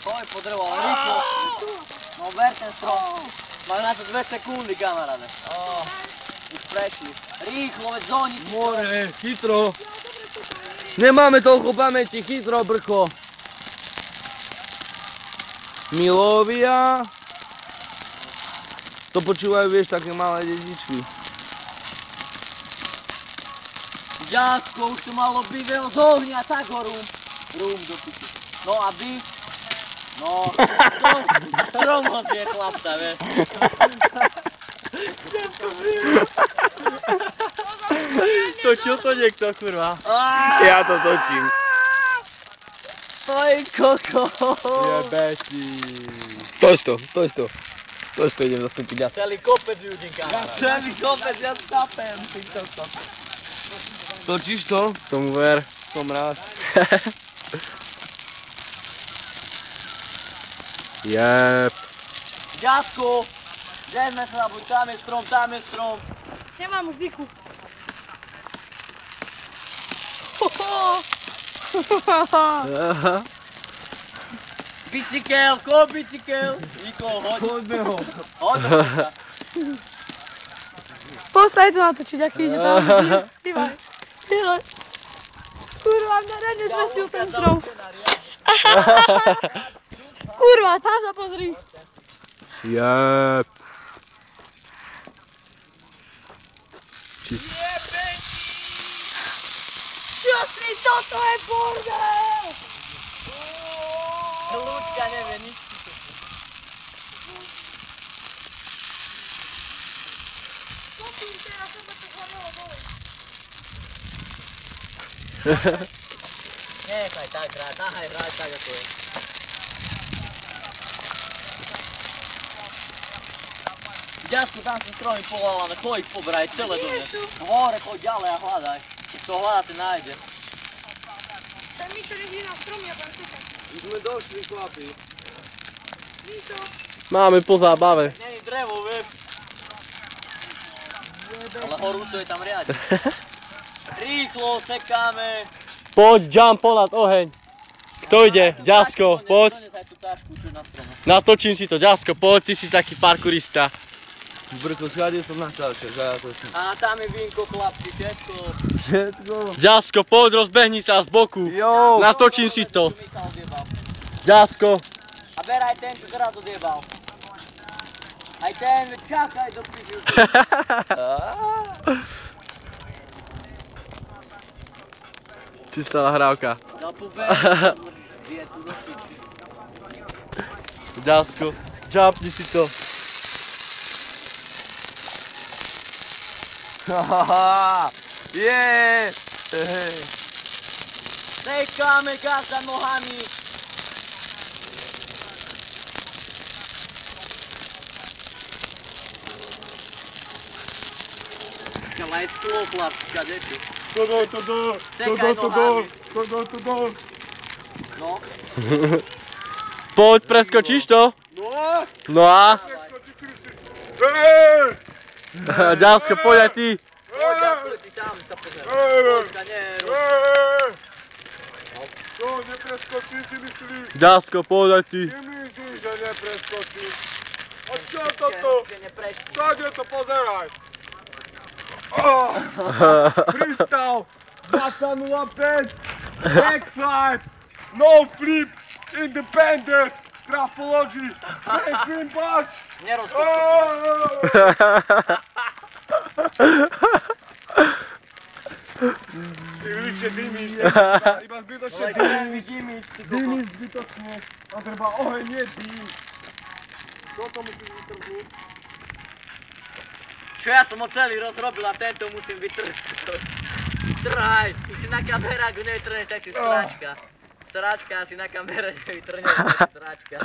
Oj, podrval, rýchlo. No ver ten strom. Majú na to 2 sekundy, kamaráde. Už prešli. Rýchlo, veď zóni. More, chytro. Nemáme toľko pamäti, chytro, brcho. Milovia. To počúvajú, vieš, také malé dedičky. Ďasko, už to malo byť veľa z ohňa, tak ho rúm. Rúm do piči. No a by? No, strom ho zje chlapca, vieš. Točil to niekto, kurva? Ja to točím. Oj, koko. Jebeti. Toč to idem zastúpiť ja. Celý kopec ľudí, kamarát. Celý kopec, ja stapem. Točíš to? Tomu ver, som rád. Jep. Ďasko, žejme sa, buď tam je strom. Nemám už dýchu. Bicykel, ko bicykel? Niko, hoď. Poďme ho. Hoď ho. Postaň to natočiť, aký ide tam. Dívaj. Kurva, mňa nezvestil ten strom. Kurva, tam sa pozri. Jep. Josri, toto je bordel! Ľudka nevie nič. Popím teraz, sebe to zhorelo dole. Nechaj tak hrať, tak ako je. Ďasko, tam som stromy povolal, ale choď pobraj celé do mňa. Hore, choď ďalej a hľadaj. Co hľadáte, nájde. Ten Mišo leží na stromy a tam šúka. Už sme došli, chlapi. Mišo. Máme po zábave. Není drevo, vieš. Ale horúco je tam riadne. Rýchlo, sekáme. Poď, jump ponad oheň. Kto ide? Ďasko, poď. Natočím si to, Ďasko, poď, ty si taký parkourista. Brko, schádil som na čalče, že ja to som. A tam je vínko, chlapci, všetko. Ďasko, poď, rozbehni sa z boku. Natočím si to. Ďasko. A ber aj ten, čo teraz odjebal. Aj ten, čakaj do piči. Čistá nahrávka. No pober, je tu do piči. Ďasko, jumpni si to. Yeah! Sekáme gasa nohami. Ale je tu chlapčka, deti. Sekaj nohami. No. Poď, preskočíš to? No a? Ďasko, poď aj ty. Poď, ty tam sa pozeraj. Poďka, nie. To nepreskočí, si myslíš? Ďasko, poď aj ty. Ty myslíš, že nepreskočí? A čo toto? Kade to pozeraj? Freestyle 205, backflip, no flip, independent, grafology, Franklin Butch. Ty vyššie dymíš, iba zbytočne dymíš zbytočne, a treba oheň, nie dym. Toto musíš vytrhnúť. Čo ja som ho celý rozrobil a tento musím vytrhnúť. Trhaj, ty si na kamere, ak ho nevytrhneš, tak si stráčka. Stráčka, si na kamere nevytrhneš, tak si stráčka.